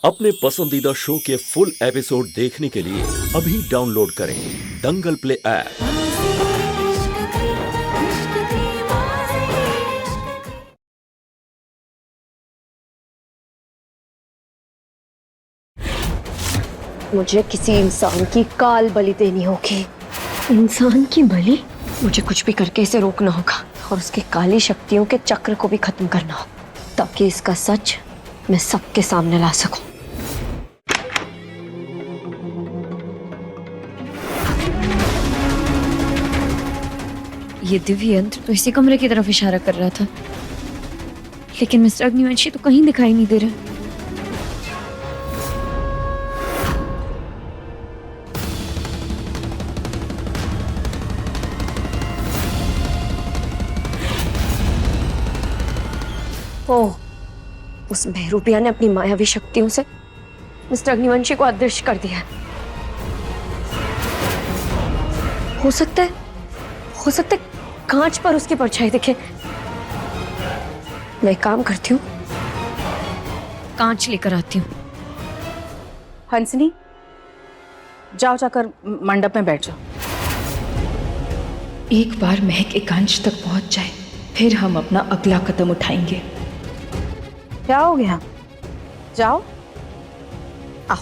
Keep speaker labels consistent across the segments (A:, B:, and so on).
A: अपने पसंदीदा शो के फुल एपिसोड देखने के लिए अभी डाउनलोड करें दंगल प्ले ऐप।
B: मुझे किसी इंसान की काल बलि देनी होगी। इंसान की बलि? मुझे कुछ भी करके इसे रोकना होगा और उसकी काली शक्तियों के चक्र को भी खत्म करना होगा ताकि इसका सच मैं सबके सामने ला सकूं। ये दिव्य यंत्र तो इसी कमरे की तरफ इशारा कर रहा था, लेकिन मिस्टर अग्निवंशी तो कहीं दिखाई नहीं दे रहे। ओह, उस बहरूपिया ने अपनी मायावी शक्तियों से मिस्टर अग्निवंशी को अदृश्य कर दिया। हो सकता है कांच पर उसकी परछाई दिखे। मैं काम करती हूँ, कांच लेकर आती हूँ।
C: हंसनी, जाओ जाकर मंडप में बैठ जाओ।
D: एक बार महक एकांश तक पहुंच जाए, फिर हम अपना अगला कदम उठाएंगे।
C: क्या हो गया? जाओ, आओ।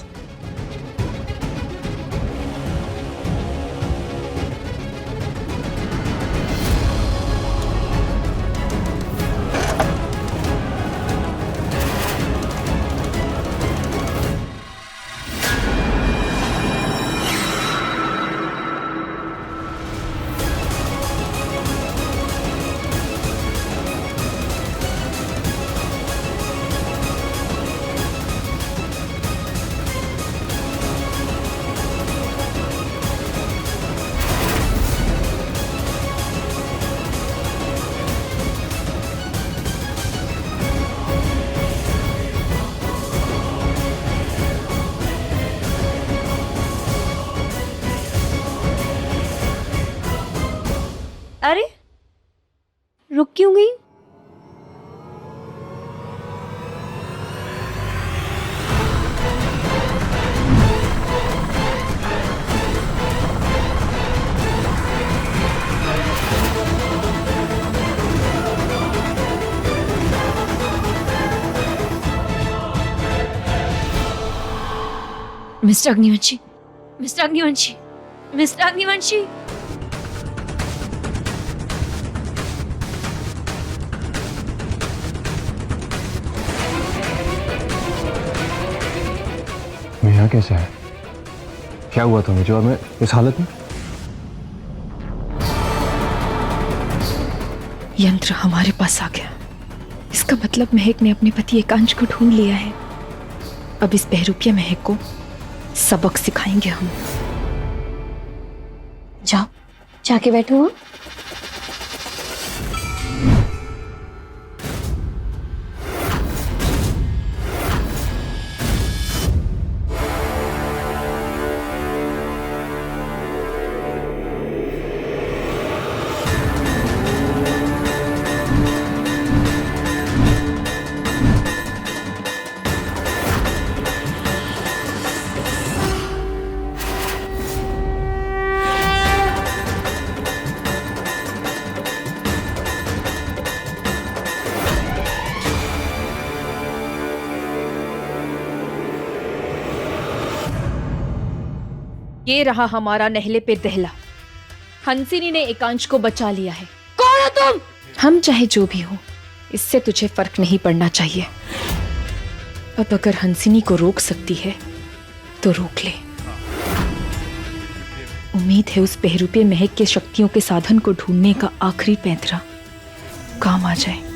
B: अरे, रुक क्यों गई? Mister Agnivanshi, mister Agnivanshi, mister Agnivanshi.
E: मैं यहाँ कैसे है? क्या हुआ था मुझे और मैं इस हालत में?
D: यंत्र हमारे पास आ गया। इसका मतलब महक ने अपने पति एकांश को ढूंढ लिया है। अब इस बहरूपिया महक को सबक सिखाएंगे हम।
B: जाओ, जाके बैठो। हाँ,
D: ये रहा हमारा नहले पे दहला। हंसिनी ने एकांश को बचा लिया है।
B: कौन हो तुम?
D: हम चाहे जो भी हो, इससे तुझे फर्क नहीं पड़ना चाहिए। अब अगर हंसिनी को रोक सकती है तो रोक ले। उम्मीद है उस बहरूपे महक के शक्तियों के साधन को ढूंढने का आखिरी पैंतरा काम आ जाए।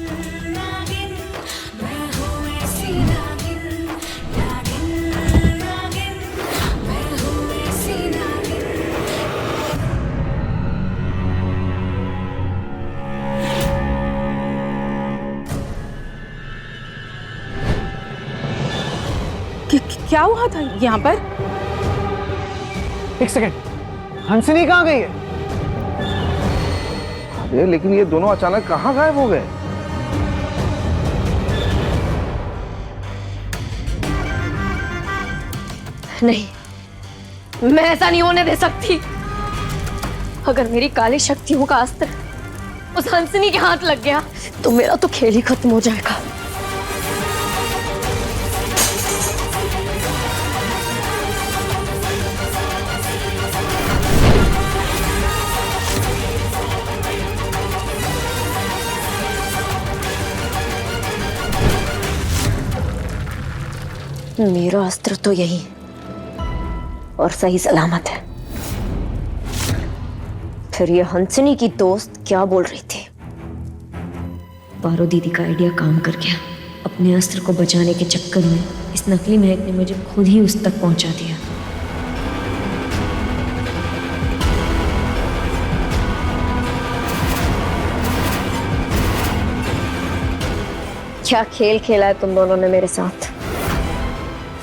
C: क्या हुआ था यहाँ पर?
E: एक सेकंड, हंसनी कहाँ गई है? अरे लेकिन ये दोनों अचानक कहाँ गायब हो गए?
B: नहीं, मैं ऐसा नहीं होने दे सकती। अगर मेरी काली शक्तियों का अस्त्र उस हंसनी के हाथ लग गया तो मेरा तो खेल ही खत्म हो जाएगा। मेरा अस्त्र तो यही और सही सलामत है। फिर ये हंसनी की दोस्त क्या बोल रही थी? पारो दीदी का आइडिया काम कर गया। अपने अस्त्र को बचाने के चक्कर में इस नकली महक ने मुझे खुद ही उस तक पहुंचा दिया। क्या खेल खेला है तुम दोनों ने मेरे साथ।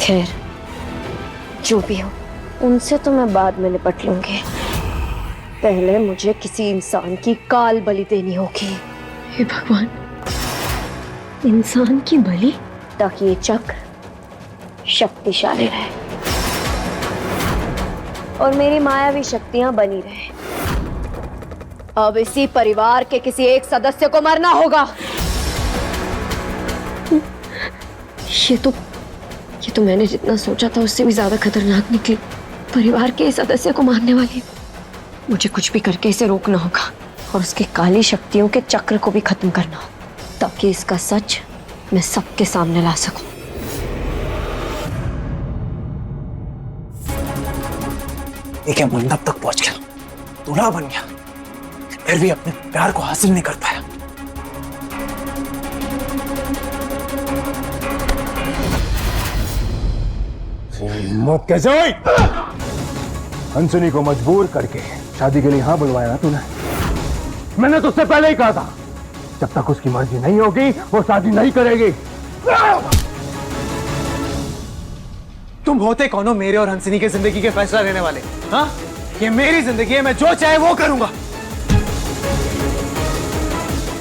B: खैर, जो भी हो, उनसे तो मैं बाद में निपट लूंगी। पहले मुझे किसी इंसान की काल बलि देनी होगी।
D: हे भगवान, इंसान की बलि?
B: ताकि ये चक्र शक्तिशाली रहे और मेरी मायावी शक्तियां बनी रहे। अब इसी परिवार के किसी एक सदस्य को मरना होगा।
D: ये तो मैंने जितना सोचा था उससे भी ज्यादा खतरनाक निकली। परिवार के इस सदस्य को मारने वाली। मुझे कुछ भी करके इसे रोकना होगा और उसके काली शक्तियों के चक्र को भी खत्म करना हो, ताकि इसका सच मैं सबके सामने ला सकूं।
F: देखिए, मंडप तक पहुंच गया, दूल्हा बन गया, फिर भी अपने प्यार को हासिल नहीं कर पाया।
E: मौत कैसे हुई? हंसनी को मजबूर करके शादी के लिए यहां बुलवाया ना तूने। मैंने तो उससे पहले ही कहा था, जब तक उसकी मर्जी नहीं होगी वो शादी नहीं करेगी।
F: तुम होते कौन हो मेरे और हंसनी के जिंदगी के फैसला लेने वाले? हाँ, ये मेरी जिंदगी है, मैं जो चाहे वो करूंगा।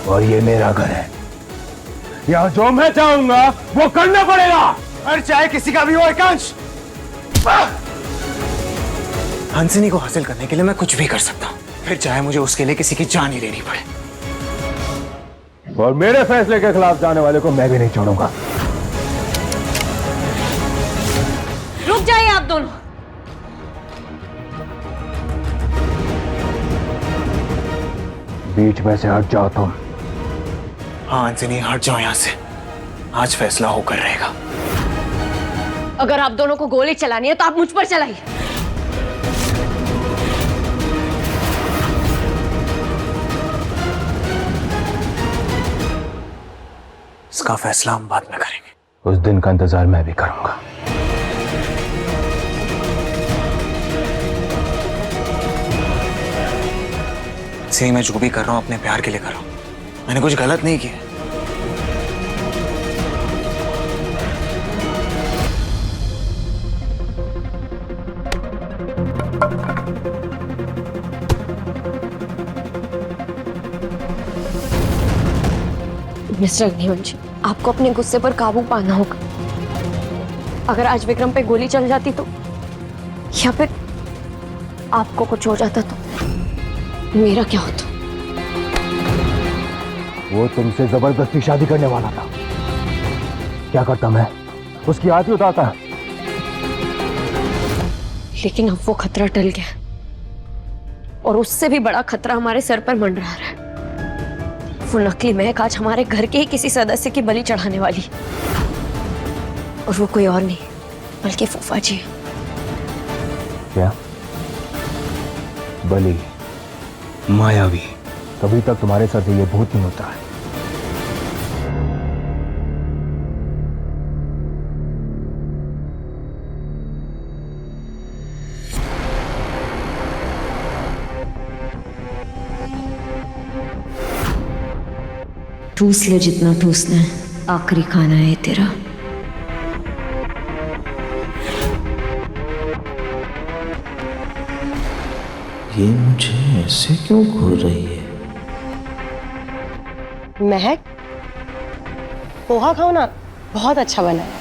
E: और ये मेरा घर है, यहां जो मैं चाहूंगा वो करना पड़ेगा,
F: और चाहे किसी का भी हो एकांश। हंसनी को हासिल करने के लिए मैं कुछ भी कर सकता हूं, फिर चाहे मुझे उसके लिए किसी की जान ही लेनी पड़े।
E: और मेरे फैसले के खिलाफ जाने वाले को मैं भी नहीं छोड़ूंगा।
B: रुक जाइए आप दोनों।
E: बीच में से हट जाओ तुम।
F: हाँ हंसनी, हट जाओ यहां से, आज फैसला होकर रहेगा।
B: अगर आप दोनों को गोली चलानी है तो आप मुझ पर चलाइए।
F: इसका फैसला हम बाद में करेंगे।
E: उस दिन का इंतजार मैं भी करूंगा।
F: सही, मैं जो भी कर रहा हूं अपने प्यार के लिए कर रहा हूं, मैंने कुछ गलत नहीं किया।
B: मिस्टर अग्निवंशी, आपको अपने गुस्से पर काबू पाना होगा। अगर आज विक्रम पे गोली चल जाती तो, या फिर आपको कुछ हो जाता तो मेरा क्या होता?
E: वो तुमसे जबरदस्ती शादी करने वाला था। क्या करता मैं? उसकी आदत उतारता।
B: लेकिन अब वो खतरा टल गया और उससे भी बड़ा खतरा हमारे सर पर मंडरा रहा है। वो नकली महक आज हमारे घर के ही किसी सदस्य की बलि चढ़ाने वाली, और वो कोई और नहीं बल्कि फूफा जी।
E: क्या? बलि? मायावी? कभी तक तुम्हारे साथ ये भूत नहीं होता है।
B: ठूस ले जितना ठूसना है, आखिरी खाना है तेरा।
G: ये मुझे ऐसे क्यों घूर रही है?
H: महक, पोहा खाओ ना, बहुत अच्छा बना है।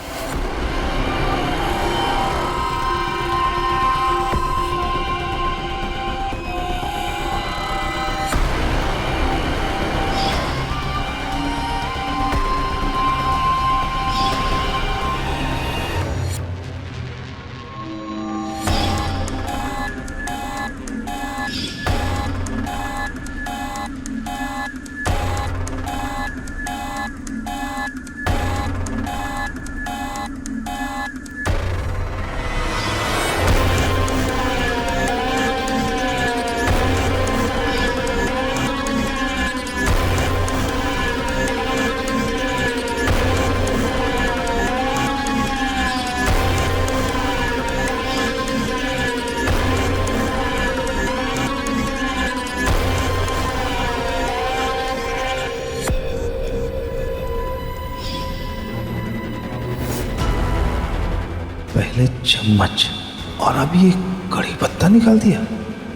G: पहले चम्मच और अभी एक कड़ी पत्ता निकाल दिया।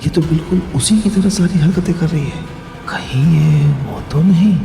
G: ये तो बिल्कुल उसी की तरह सारी हरकतें कर रही है। कहीं ये वो तो नहीं?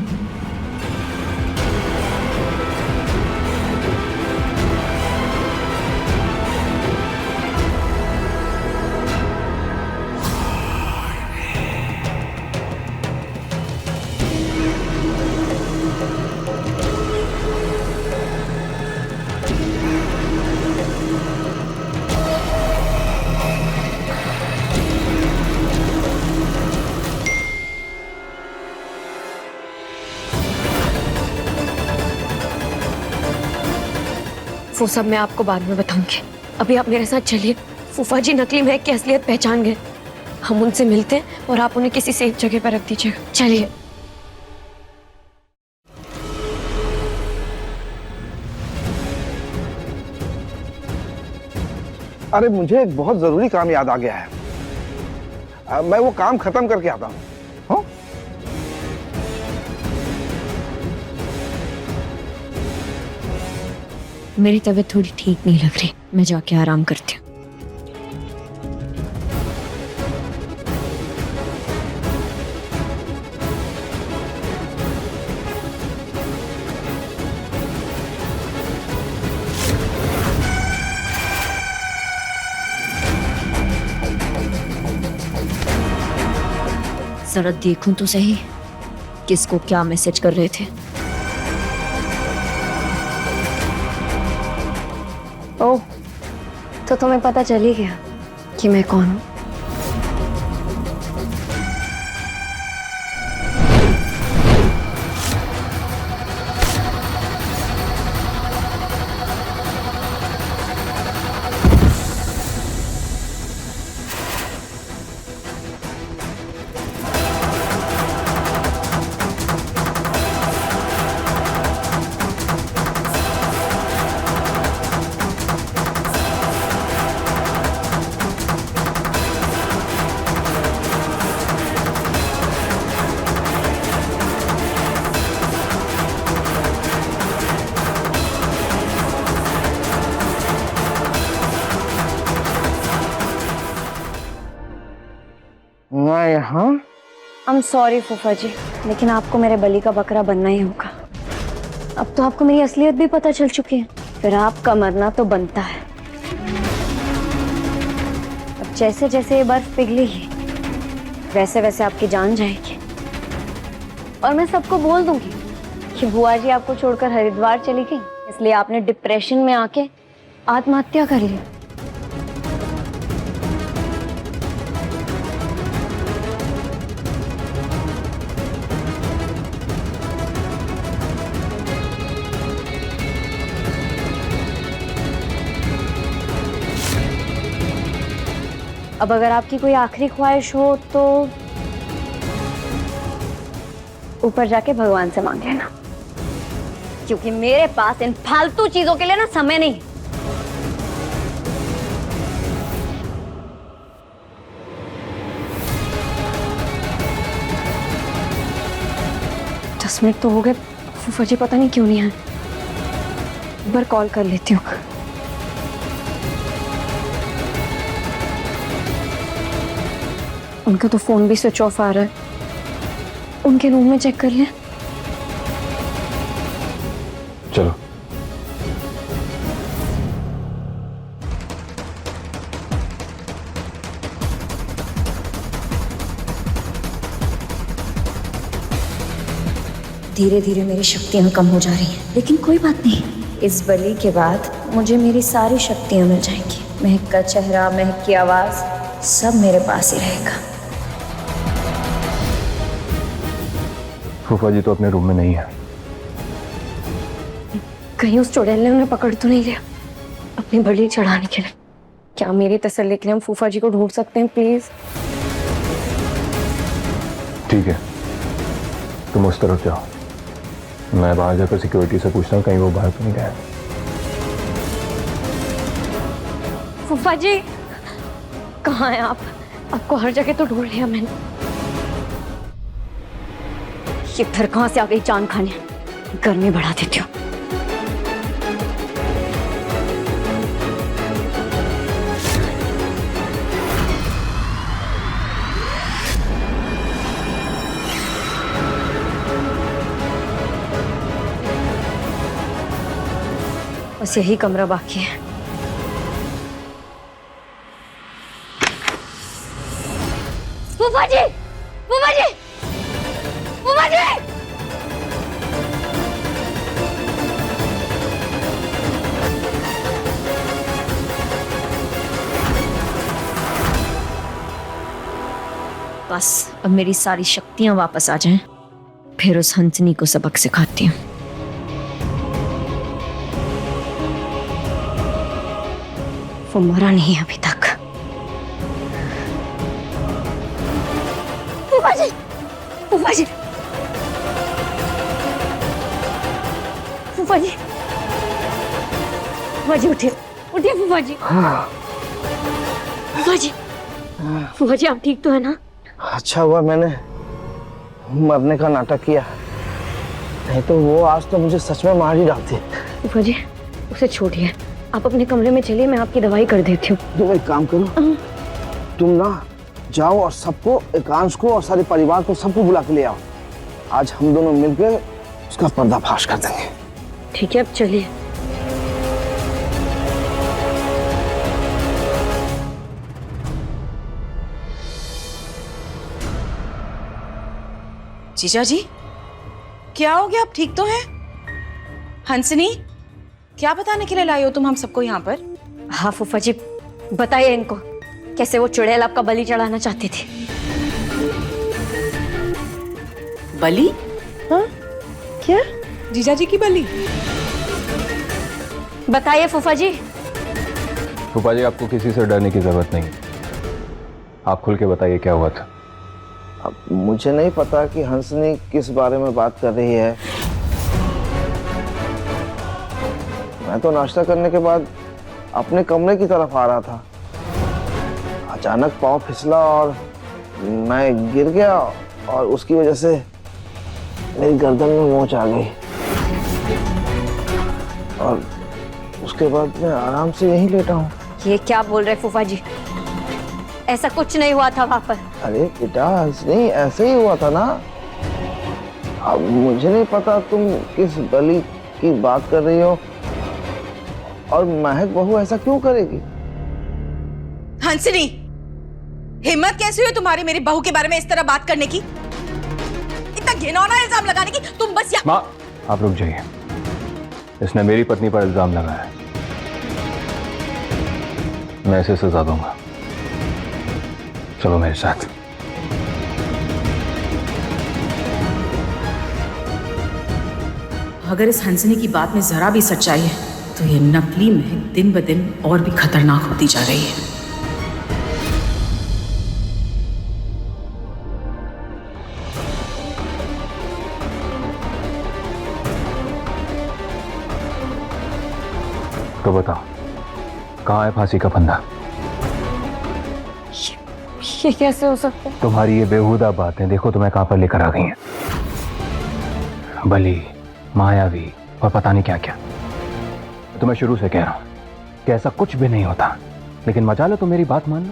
D: वो सब मैं आपको बाद में बताऊंगी। अभी आप मेरे साथ चलिए। फूफा जी नकली महक की असलियत पहचान गए। हम उनसे मिलते हैं और आप उन्हें किसी सेफ जगह पर रख दीजिएगा। चलिए।
H: अरे मुझे एक बहुत जरूरी काम याद आ गया है। मैं वो काम खत्म करके आता हूँ। हाँ?
D: मेरी तबीयत थोड़ी ठीक नहीं लग रही, मैं जाके आराम करती हूँ। जरा देखूं तो सही किसको क्या मैसेज कर रहे थे।
B: ओह, तो तुम्हें पता चल ही गया कि मैं कौन हूँ।
H: मैं यहाँ
B: आई एम सॉरी फूफा जी, लेकिन आपको मेरे बलि का बकरा बनना ही होगा। अब तो आपको मेरी असलियत भी पता चल चुकी है, फिर आपका मरना तो बनता है। अब जैसे जैसे ये बर्फ पिघलेगी वैसे वैसे आपकी जान जाएगी। और मैं सबको बोल दूंगी कि बुआ जी आपको छोड़कर हरिद्वार चली गई, इसलिए आपने डिप्रेशन में आके आत्महत्या कर ली। अब अगर आपकी कोई आखिरी ख्वाहिश हो तो ऊपर जाके भगवान से मांग लेना, क्योंकि मेरे पास इन फालतू चीजों के लिए ना समय नहीं। 10 मिनट तो हो गए, फूफा जी पता नहीं क्यों नहीं आए। एक बार कॉल कर लेती हूँ। उनका तो फोन भी स्विच ऑफ आ रहा है, उनके रूम में चेक कर लें।
E: चलो।
B: धीरे धीरे मेरी शक्तियाँ कम हो जा रही हैं, लेकिन कोई बात नहीं। इस बलि के बाद मुझे मेरी सारी शक्तियाँ मिल जाएंगी। महक का चेहरा, महक की आवाज़, सब मेरे पास ही रहेगा।
E: फूफा जी तो अपने रूम में नहीं है।
B: कहीं उस चुड़ैल ने उन्हें पकड़ तो नहीं लिया अपनी बलि चढ़ाने के लिए? क्या मेरी तसल्ली के लिए हम फूफा जी को ढूंढ सकते हैं प्लीज?
E: ठीक है, तुम उस तरफ जाओ, मैं बाहर जाकर सिक्योरिटी से पूछता हूँ कहीं वो बाहर तो नहीं गया।
B: फूफा जी कहाँ हैं आप? आपको हर जगह तो ढूंढ लिया मैंने। ये फिर कहाँ से आ गई जान खाने? गर्मी बढ़ा देती हूँ। बस यही कमरा बाकी है। फूफा जी, फूफा जी, फूफा जी! बस अब मेरी सारी शक्तियां वापस आ जाएं, फिर उस हंसनी को सबक सिखाती हूँ। वो मरा नहीं अभी तक। फूफा जी, फूफा जी, फूफा जी, फूफा जी उठिए, उठिए फूफा जी। फूफा जी, फूफा जी आप ठीक तो है ना?
H: अच्छा हुआ मैंने मरने का नाटक किया, नहीं तो वो आज तो मुझे सच में मार ही डालती।
B: फूफा जी उसे छोड़िए, आप अपने कमरे में चलिए, मैं आपकी दवाई कर देती हूँ।
H: तुम एक काम करो, तुम ना जाओ और सबको, एकांश को और सारे परिवार को, सबको बुला के ले आओ। आज हम दोनों मिलकर उसका पर्दाफाश कर देंगे।
B: ठीक है अब चलिए।
C: जीजा जी क्या हो गया, आप ठीक तो हैं? हंसनी क्या बताने के लिए लाई हो तुम हम सबको यहाँ पर?
B: हाँ फूफा जी बताइए इनको, कैसे वो चुड़ैल आपका बलि चढ़ाना चाहती थी।
C: बलि? हाँ क्या? जीजा जी की बलि?
B: बताइए फूफा जी।
E: फूफा जी आपको किसी से डरने की जरूरत नहीं, आप खुल के बताइए क्या हुआ था।
H: अब मुझे नहीं पता कि हंसनी किस बारे में बात कर रही है। मैं तो नाश्ता करने के बाद अपने कमरे की तरफ आ रहा था, अचानक पाँव फिसला और मैं गिर गया और उसकी वजह से मेरी गर्दन में मोच आ गई और उसके बाद मैं आराम से यहीं लेटा हूँ।
B: ये क्या बोल रहे फूफा जी, ऐसा कुछ नहीं हुआ था वहां पर।
H: अरे बेटा नहीं, ऐसे ही हुआ था ना। अब मुझे नहीं पता तुम किस बलि की बात कर रही हो और महक बहू ऐसा क्यों करेगी।
C: हंसनी हिम्मत कैसी हुई तुम्हारी मेरी बहू के बारे में इस तरह बात करने की, इतना घिनौना इल्जाम लगाने की? तुम बस
E: माँ आप रुक जाइए, इसने मेरी पत्नी पर इल्जाम लगाया है, मैं इसे सजा दूंगा। चलो मेरे साथ।
C: अगर इस हंसनी की बात में जरा भी सच्चाई है तो ये नकली महक दिन ब दिन और भी खतरनाक होती जा रही है।
E: तो बताओ कहाँ है फांसी का फंदा?
B: ये कैसे हो सकता है?
E: तुम्हारी ये बेहुदा बातें देखो तुम्हें कहां पर लेकर आ गई हैं। बलि, मायावी और पता नहीं क्या क्या। तो मैं शुरू से कह रहा हूं कि ऐसा कुछ भी नहीं होता, लेकिन मजा लो तो मेरी बात मान लो।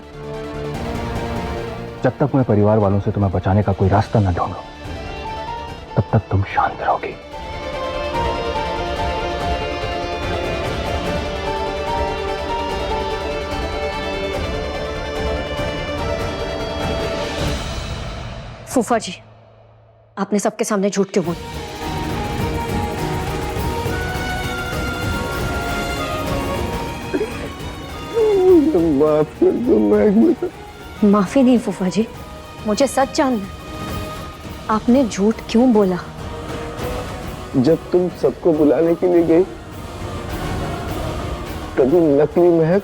E: जब तक मैं परिवार वालों से तुम्हें बचाने का कोई रास्ता न ढूंढूं, तब तक तुम शांत रहोगी।
B: फूफा जी आपने सबके सामने झूठ क्यों बोला?
H: माफ कर दो महक।
B: माफी नहीं फूफा जी, मुझे सच जानना है, आपने झूठ क्यों बोला?
H: जब तुम सबको बुलाने के लिए गई तभी नकली महक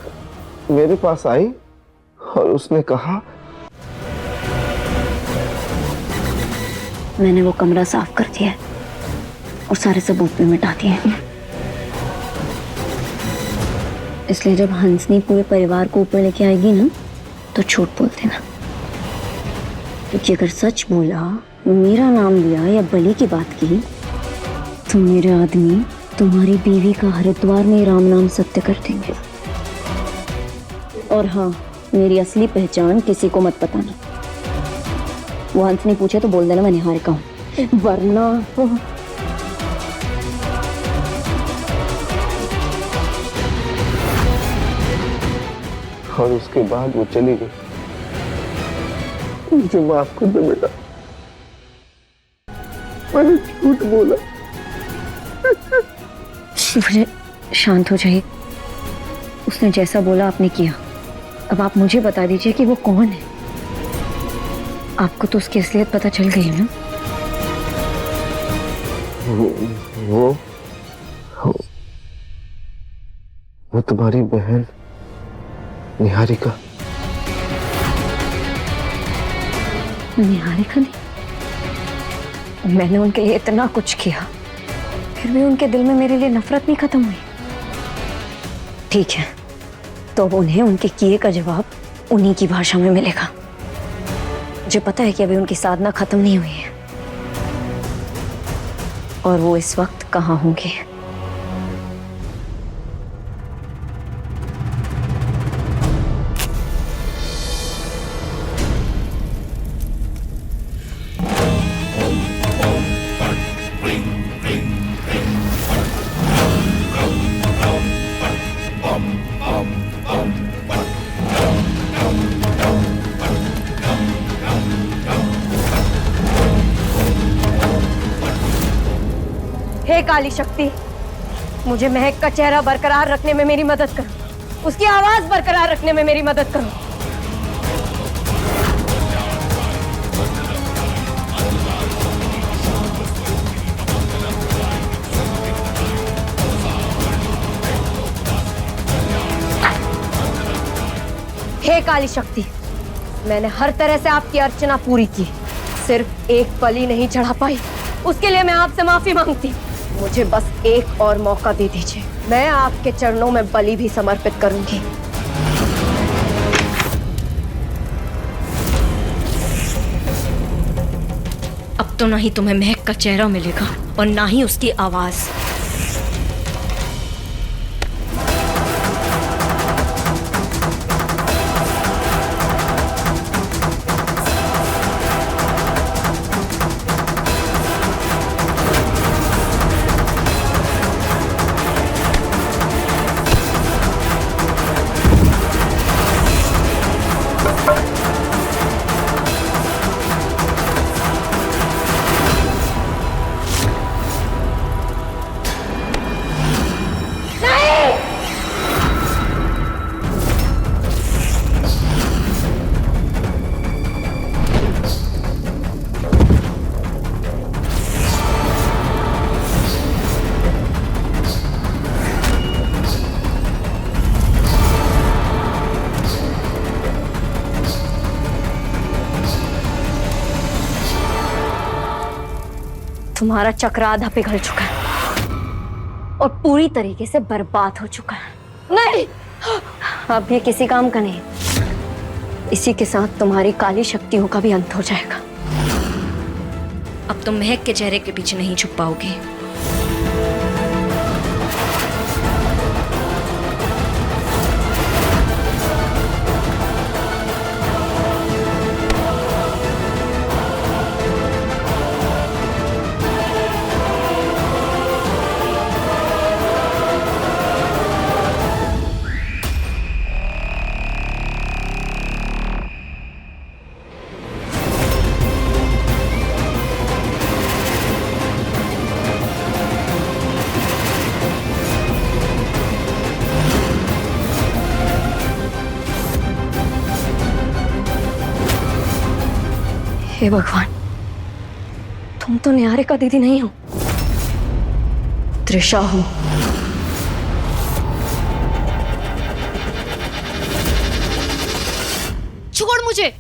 H: मेरे पास आई और उसने कहा
B: मैंने वो कमरा साफ कर दिया है और सारे सबूत भी मिटा दिए हैं। इसलिए जब हंसनी पूरे परिवार को ऊपर लेके आएगी ना तो झूठ बोल देना, क्योंकि अगर सच बोला, मेरा नाम लिया या बलि की बात की तो मेरे आदमी तुम्हारी बीवी का हरिद्वार में राम नाम सत्य कर देंगे। और हाँ, मेरी असली पहचान किसी को मत बताना। वो हंसनी पूछे तो बोल देना मैं निहारिका हूँ, वरना
H: और उसके बाद वो चली गई। मुझे माफ कर दे बेटा, मैंने झूठ बोला।
B: मुझे शांत हो जाइए। उसने जैसा बोला आपने किया। अब आप मुझे बता दीजिए कि वो कौन है। आपको तो उसकी असलियत पता चल गई है ना?
H: वो तुम्हारी बहन निहारिका।
B: निहारिका ने? मैंने उनके लिए इतना कुछ किया, फिर भी उनके दिल में मेरे लिए नफरत नहीं खत्म हुई। ठीक है, तो अब उन्हें उनके किए का जवाब उन्हीं की भाषा में मिलेगा। मुझे पता है कि अभी उनकी साधना खत्म नहीं हुई है और वो इस वक्त कहाँ होंगे। हे काली शक्ति, मुझे महक का चेहरा बरकरार रखने में मेरी मदद करो। उसकी आवाज बरकरार रखने में मेरी मदद करो। हे काली शक्ति, मैंने हर तरह से आपकी अर्चना पूरी की, सिर्फ एक बलि नहीं चढ़ा पाई। उसके लिए मैं आपसे माफी मांगती हूँ। मुझे बस एक और मौका दे दीजिए, मैं आपके चरणों में बलि भी समर्पित करूंगी। अब तो ना ही तुम्हें महक का चेहरा मिलेगा और ना ही उसकी आवाज। तुम्हारा चक्र आधा पिघल चुका है और पूरी तरीके से बर्बाद हो चुका है। नहीं, अब ये किसी काम का नहीं। इसी के साथ तुम्हारी काली शक्तियों का भी अंत हो जाएगा। अब तुम महक के चेहरे के पीछे नहीं छुप पाओगे। हे भगवान, तुम तो निहारिका दीदी नहीं हो, त्रिशा हो।
I: छोड़ मुझे।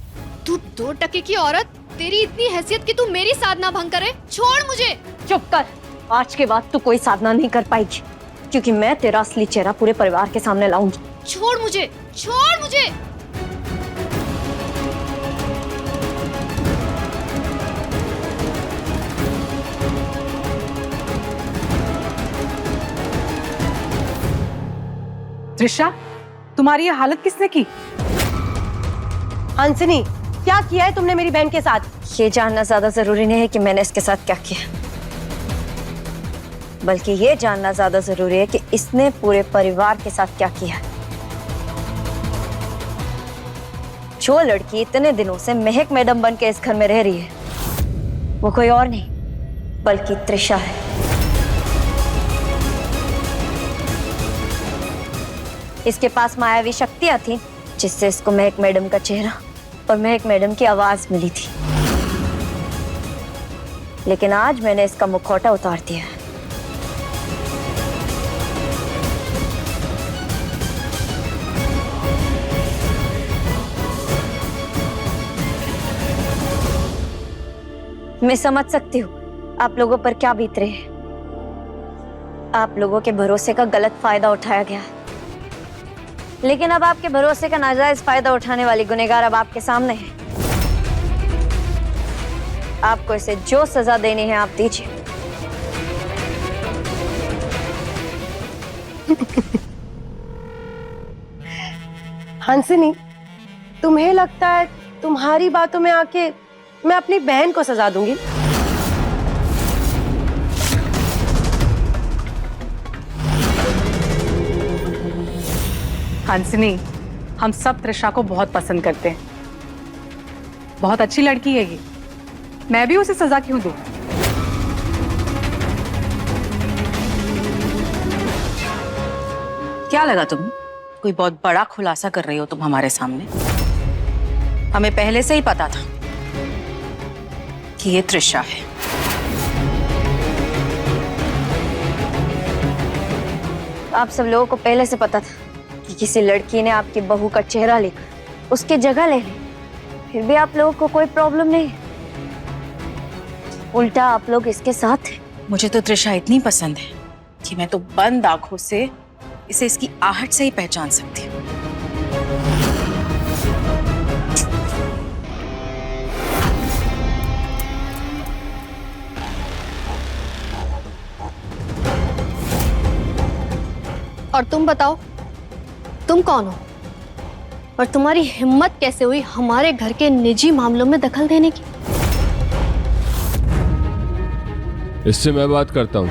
I: तू 2 टके की औरत, तेरी इतनी हैसियत कि तू मेरी साधना भंग करे। छोड़ मुझे।
B: चुप कर। आज के बाद तू कोई साधना नहीं कर पाएगी, क्योंकि मैं तेरा असली चेहरा पूरे परिवार के सामने लाऊंगी।
I: छोड़ मुझे, छोड़ मुझे।
C: त्रिशा, तुम्हारी ये हालत किसने की?
D: हंसनी, क्या किया है तुमने मेरी बहन के साथ?
B: ये जानना ज्यादा जरूरी नहीं है कि मैंने इसके साथ क्या किया, बल्कि ये जानना ज्यादा जरूरी है कि इसने पूरे परिवार के साथ क्या किया। जो लड़की इतने दिनों से महक मैडम बन के इस घर में रह रही है वो कोई और नहीं बल्कि त्रिशा है। इसके पास मायावी शक्तियां थी जिससे इसको महक मैडम का चेहरा और महक मैडम की आवाज मिली थी, लेकिन आज मैंने इसका मुखौटा उतार दिया है। मैं समझ सकती हूँ आप लोगों पर क्या बीत रहे हैं। आप लोगों के भरोसे का गलत फायदा उठाया गया है, लेकिन अब आपके भरोसे का नाजायज फायदा उठाने वाली गुनहगार अब आपके सामने है। आपको इसे जो सजा देनी है आप दीजिए।
D: हंसिनी, तुम्हें लगता है तुम्हारी बातों में आके मैं अपनी बहन को सजा दूंगी?
C: हंसनी, हम सब त्रिशा को बहुत पसंद करते हैं। बहुत अच्छी लड़की है ये, मैं भी उसे सजा क्यों दूं? क्या लगा तुम्हें कोई बहुत बड़ा खुलासा कर रही हो तुम हमारे सामने? हमें पहले से ही पता था कि ये त्रिशा है।
B: आप सब लोगों को पहले से पता था कि किसी लड़की ने आपकी बहू का चेहरा लेकर उसकी जगह ले ली, फिर भी आप लोगों को कोई प्रॉब्लम नहीं। उल्टा आप लोग इसके साथ हैं।
C: मुझे तो त्रिशा इतनी पसंद है कि मैं तो बंद आंखों से इसे इसकी आहट से ही पहचान सकती हूँ।
I: और तुम बताओ, तुम कौन हो और तुम्हारी हिम्मत कैसे हुई हमारे घर के निजी मामलों में दखल देने की?
J: इससे मैं बात करता हूं।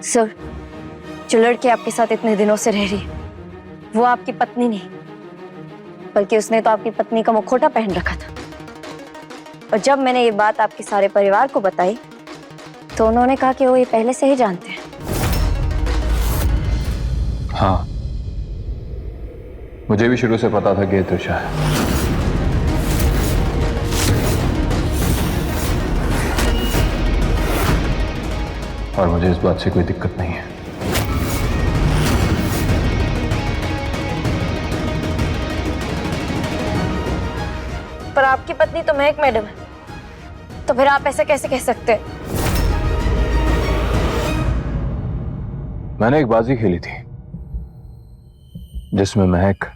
B: सर, जो लड़की आपके साथ इतने दिनों से रह रही है वो आपकी पत्नी नहीं, बल्कि उसने तो आपकी पत्नी का मुखौटा पहन रखा था। और जब मैंने ये बात आपके सारे परिवार को बताई तो उन्होंने कहा कि वो ये पहले से ही जानते हैं।
E: हाँ, मुझे भी शुरू से पता था कि ये त्रिशा है। और मुझे इस बात से कोई दिक्कत नहीं है।
B: पर आपकी पत्नी तो महक मैडम है, तो फिर आप ऐसे कैसे कह सकते हैं?
E: मैंने एक बाजी खेली थी जिसमें महक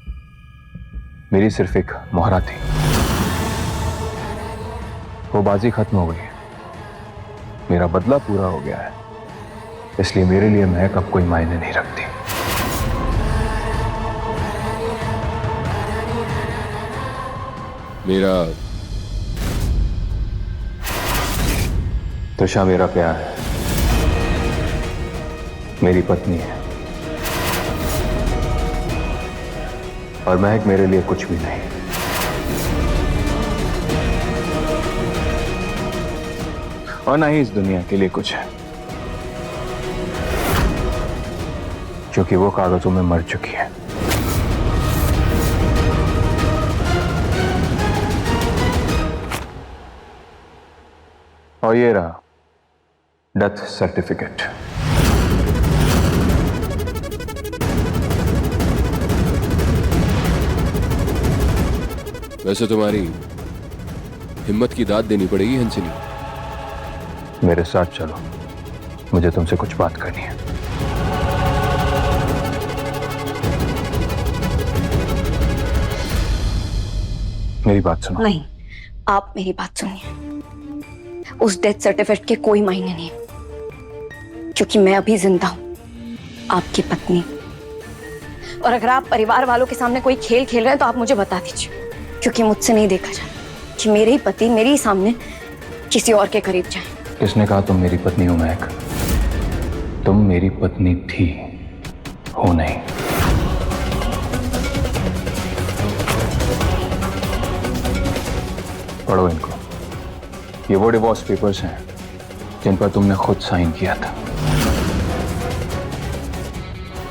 E: मेरी सिर्फ एक मोहरा थी। वो बाजी खत्म हो गई है, मेरा बदला पूरा हो गया है, इसलिए मेरे लिए महक अब कोई मायने नहीं रखती।
J: मेरा
E: त्रिशा मेरा प्यार है, मेरी पत्नी है, और महक मेरे लिए कुछ भी नहीं। और ना ही इस दुनिया के लिए कुछ है, क्योंकि वो कागजों में मर चुकी है। और ये रहा डेथ सर्टिफिकेट।
J: वैसे तुम्हारी हिम्मत की दाद देनी पड़ेगी हंसिनी।
E: मेरे साथ चलो, मुझे तुमसे कुछ बात करनी है। मेरी बात सुनो।
B: नहीं, आप मेरी बात सुनिए। उस डेथ सर्टिफिकेट के कोई मायने नहीं, क्योंकि मैं अभी जिंदा हूं, आपकी पत्नी। और अगर आप परिवार वालों के सामने कोई खेल खेल रहे हैं तो आप मुझे बता दीजिए, क्योंकि मुझसे नहीं देखा जाए कि मेरे ही पति मेरे ही सामने किसी और के करीब जाए।
E: किसने कहा तुम मेरी पत्नी हो महक? तुम मेरी पत्नी थी, हो नहीं। पढ़ो इनको। ये वो डिवोर्स पेपर्स हैं जिन पर तुमने खुद साइन किया था।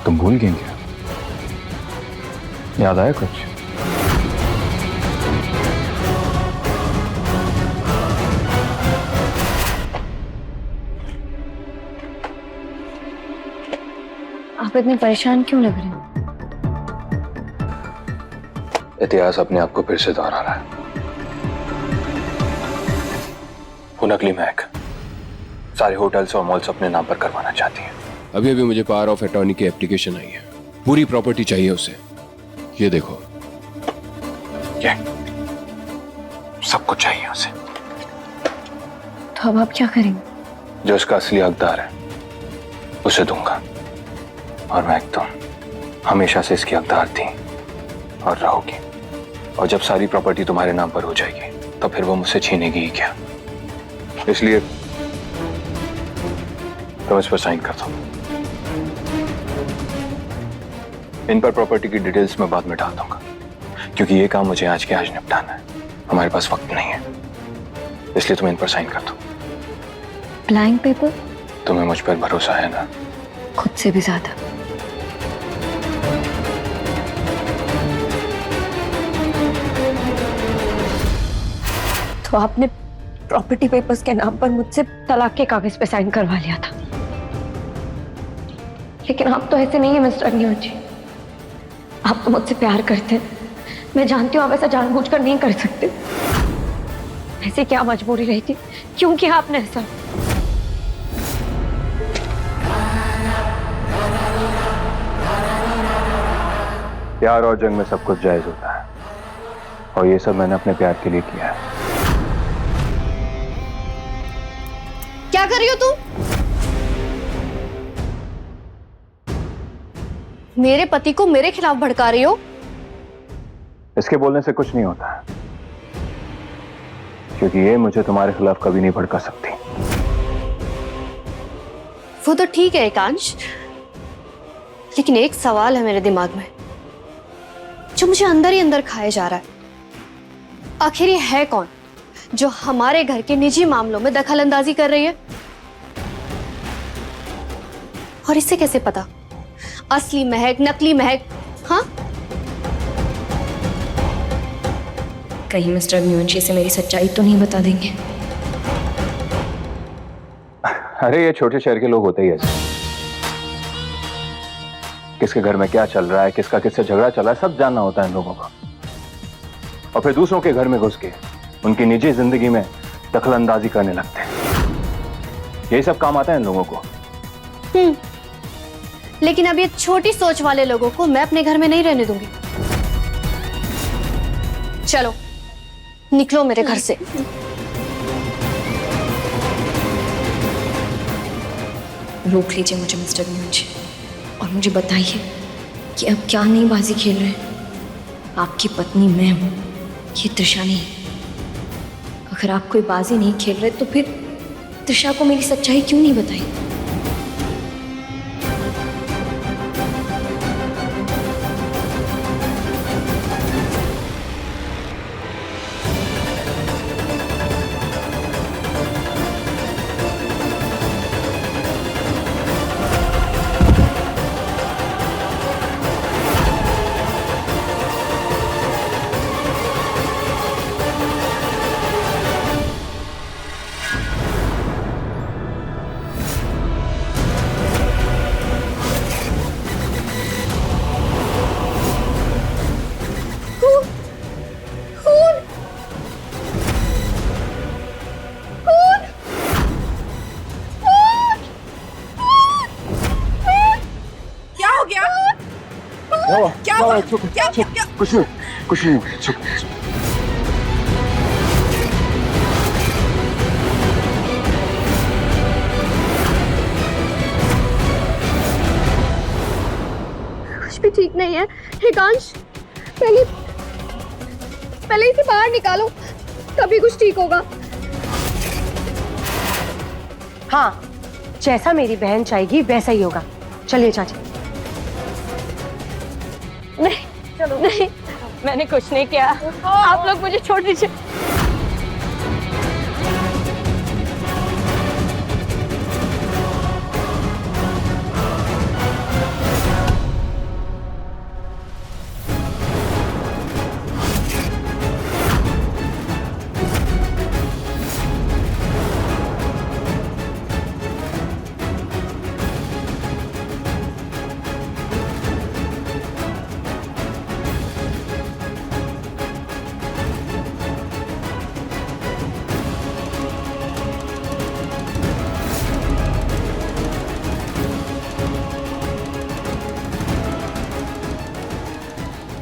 E: तुम भूल गए क्या? याद आया कुछ?
D: आप इतने परेशान क्यों लग रहे हो?
E: इतिहास अपने आप को फिर से दोहरा रहा है। वो नकली महक सारे होटल्स और मॉल्स अपने नाम पर करवाना चाहती है।
J: अभी अभी मुझे पावर ऑफ अटॉर्नी की एप्लीकेशन आई है, पूरी प्रॉपर्टी चाहिए उसे। ये देखो,
E: ये सब कुछ चाहिए उसे।
D: तो अब आप क्या करेंगे?
E: जो उसका असली हकदार है उसे दूंगा। और महक तुम हमेशा से इसकी हकदार थी और रहोगी। और जब सारी प्रॉपर्टी तुम्हारे नाम पर हो जाएगी तो फिर वो मुझसे छीनेगी ही क्या। इसलिए तुम इस पर साइन कर दो। इन पर प्रॉपर्टी की डिटेल्स मैं बाद में डाल दूंगा, क्योंकि ये काम मुझे आज के आज निपटाना है। हमारे पास वक्त नहीं है, इसलिए तुम इन पर साइन कर दो।
D: Blank paper?
E: तुम्हें मुझ पर भरोसा है ना?
D: खुद से भी ज्यादा। तो आपने प्रॉपर्टी पेपर्स के नाम पर मुझसे तलाक के कागज पे साइन करवा लिया था, लेकिन आप तो ऐसे नहीं है मिस्टर अग्निहोत्री जी। आप तो मुझसे प्यार करते हैं। मैं जानती हूँ आप ऐसा जानबूझकर नहीं कर सकते। ऐसे क्या मजबूरी रही थी? क्यों किया आपने ऐसा?
E: प्यार और जंग में सब कुछ जायज होता है, और ये सब मैंने अपने प्यार के लिए किया है।
I: क्या कर रही हो तुम? मेरे पति को मेरे खिलाफ भड़का रही हो?
E: इसके बोलने से कुछ नहीं होता, क्योंकि ये मुझे तुम्हारे खिलाफ कभी नहीं भड़का सकती।
I: वो तो ठीक है एकांश, लेकिन एक सवाल है मेरे दिमाग में जो मुझे अंदर ही अंदर खाए जा रहा है। आखिर ये है कौन जो हमारे घर के निजी मामलों में दखल अंदाजी कर रही है? और इसे कैसे पता असली महक नकली महक? हाँ,
D: कहीं मिस्टर अग्निहोत्री से मेरी सच्चाई तो नहीं बता देंगे?
E: अरे ये छोटे शहर के लोग होते ही ऐसे। किसके घर में क्या चल रहा है, किसका किससे झगड़ा चल रहा है, सब जानना होता है इन लोगों को। और फिर दूसरों के घर में घुस के उनकी निजी जिंदगी में दखल अंदाजी करने लगते हैं। यही सब काम आता है इन लोगों को।
I: लेकिन अब ये छोटी सोच वाले लोगों को मैं अपने घर में नहीं रहने दूंगी। चलो निकलो मेरे घर से।
D: रोक लीजिए मुझे मिस्टर अग्निहोत्री, और मुझे बताइए कि अब क्या नई बाजी खेल रहे हैं? आपकी पत्नी मैं हूं, ये त्रिशा नहीं। अगर आप कोई बाजी नहीं खेल रहे तो फिर त्रिशा को मेरी सच्चाई क्यों नहीं बताई?
E: कुछ नहीं।
I: कुछ भी ठीक नहीं है एकांश। पहले इसे बाहर निकालो, तभी कुछ ठीक होगा।
D: हाँ, जैसा मेरी बहन चाहेगी वैसा ही होगा। चलिए चाची। नहीं चलो, नहीं, मैंने कुछ नहीं किया, आप लोग मुझे छोड़ दीजिए।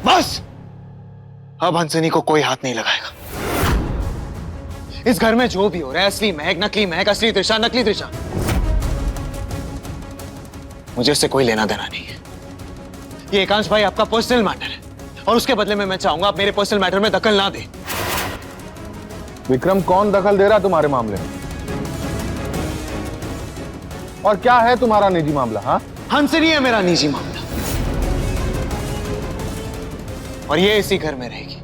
F: बस अब हंसनी को कोई हाथ नहीं लगाएगा। इस घर में जो भी हो रहा है, असली महक, नकली महक, असली तृषा, नकली तृषा, मुझे इससे कोई लेना देना नहीं है। ये एकांश भाई आपका पर्सनल मैटर है और उसके बदले में मैं चाहूंगा आप मेरे पर्सनल मैटर में दखल ना दें।
E: विक्रम, कौन दखल दे रहा तुम्हारे मामले में? और क्या है तुम्हारा निजी मामला? हाँ,
F: हंसनी है मेरा निजी मामला और ये इसी घर में रहेगी।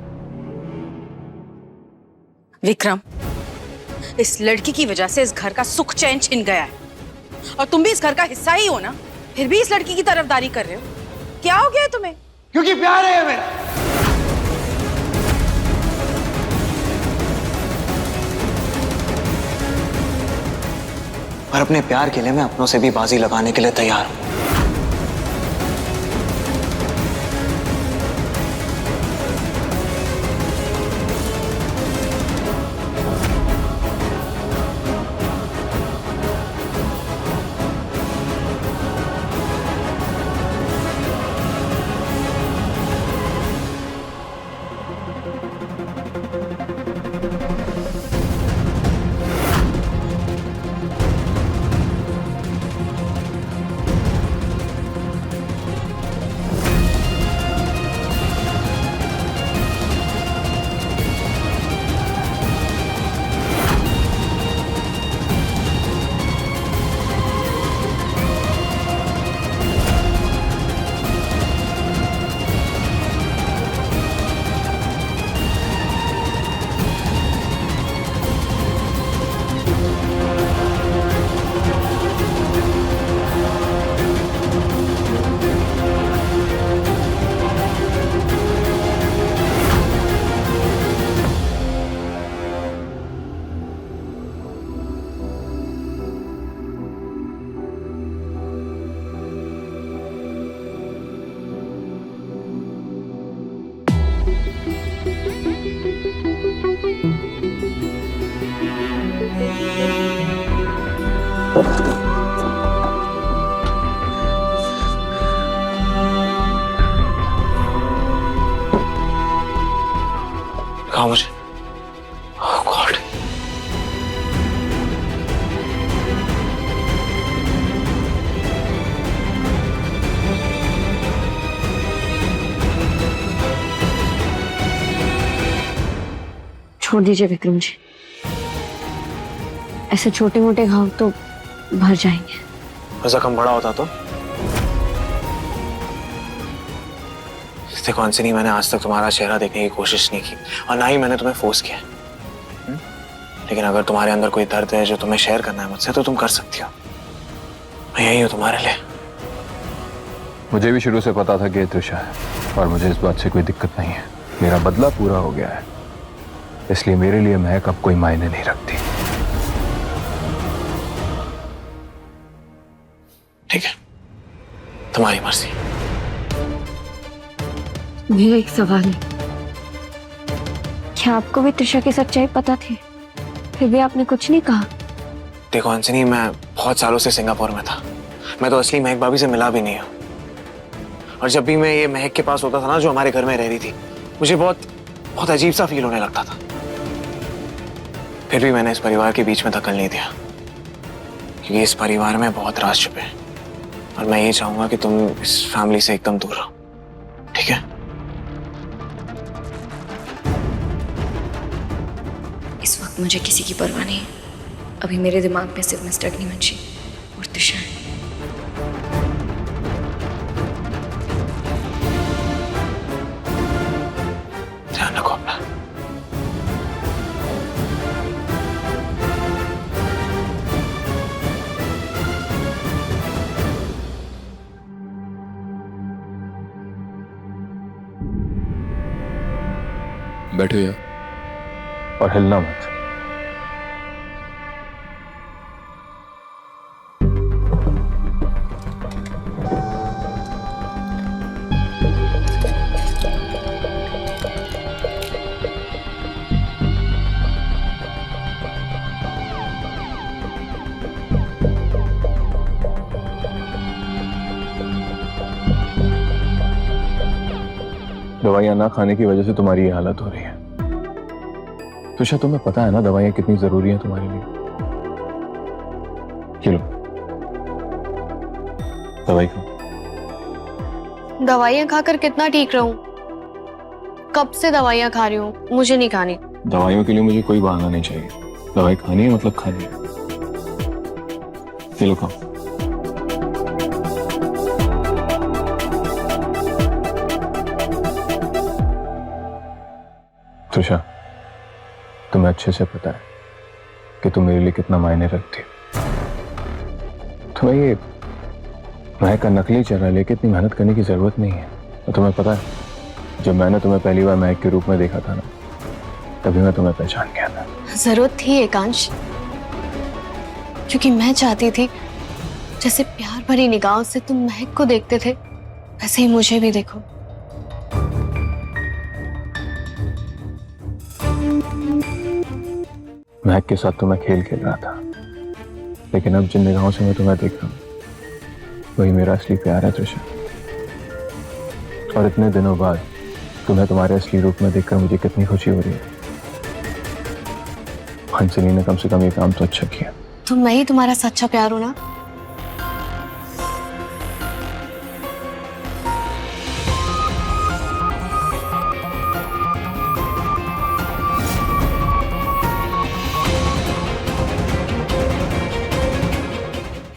C: विक्रम, इस लड़की की वजह से इस घर का सुख चैन छिन गया है और तुम भी इस घर का हिस्सा ही हो ना, फिर भी इस लड़की की तरफदारी कर रहे हो। क्या हो गया है तुम्हें?
F: क्योंकि प्यार है मेरा। और अपने प्यार के लिए मैं अपनों से भी बाजी लगाने के लिए तैयार हूं। कहा मुझे? Oh God.
D: छोड़ दीजिए विक्रम जी, ऐसे छोटे मोटे घाव तो भर जाएंगे।
F: जख्म बड़ा होता तो? देखो हंसनी, मैंने आज तक तुम्हारा चेहरा देखने की कोशिश नहीं की और ना ही मैंने तुम्हें फोर्स किया। लेकिन अगर तुम्हारे अंदर कोई दर्द है जो तुम्हें शेयर करना है मुझसे, तो तुम कर सकती हो। मैं यही हूं तुम्हारे लिए।
E: मुझे भी शुरू से पता था कि ये तृषा है और मुझे इस बात से कोई दिक्कत नहीं है। मेरा बदला पूरा हो गया है, इसलिए मेरे लिए महक अब कोई मायने नहीं रखती।
F: ठीक है, तुम्हारी मर्जी।
D: मेरा एक सवाल है, क्या आपको भी तृषा की सच्चाई पता थी, फिर भी आपने कुछ नहीं कहा?
F: देखो हंसनी, मैं बहुत सालों से सिंगापुर में था। मैं तो असली महक भाभी से मिला भी नहीं हूं। और जब भी मैं ये महक के पास होता था ना, जो हमारे घर में रह रही थी, मुझे बहुत अजीब सा फील होने लगता था। फिर भी मैंने इस परिवार के बीच में दखल नहीं दिया, क्योंकि इस परिवार में बहुत राज छुपे हैं और मैं ये चाहूंगा कि तुम इस फैमिली से एकदम दूर रहो। ठीक है?
I: इस वक्त मुझे किसी की परवाह नहीं,
B: अभी मेरे दिमाग में सिर्फ मिस्टर अग्निवंशी और तुषार।
F: ध्यान रखो अपना।
J: बैठो यहाँ।
E: और हिलना मत। दवाइयां ना खाने की वजह से तुम्हारी ये हालत हो रही है। तुषा, तुम्हें पता है ना दवाइयां कितनी जरूरी हैं तुम्हारे लिए। ये लो, दवाई खाओ।
I: दवाइयां खाकर कितना ठीक रहूं? कब से दवाइयां खा रही हूँ, मुझे नहीं खानी।
E: दवाइयों के लिए मुझे कोई बहाना नहीं चाहिए। दवाई खानी है मतलब खानी है। ये लो, खाओ। तुषा, तुम्हें अच्छे से पता है कि तुम मेरे लिए कितना मायने रखती हो। तुम्हें ये महक का नकली चेहरा लेके इतनी मेहनत करने की जरूरत नहीं है। और तुम्हें पता है, जब मैंने तुम्हें पहली बार महक के रूप में देखा था ना, तभी मैं तुम्हें पहचान गया था।
I: जरूरत थी एकांश, क्योंकि मैं चाहती थी जैसे प्यार भरी निगाहों से तुम महक को देखते थे, वैसे ही मुझे भी देखो।
E: महक के साथ तो मैं खेल खेल रहा था, लेकिन अब जिन निगाहों से मैं तुम्हें देख रहा हूं, वही मेरा असली प्यार है तुषा। और इतने दिनों बाद तुम्हें तुम्हारे असली रूप में देखकर मुझे कितनी खुशी हो रही है। हंसनी ने कम से कम ये काम तो अच्छा किया।
I: तो मैं ही तुम्हारा सच्चा प्यार हूं ना।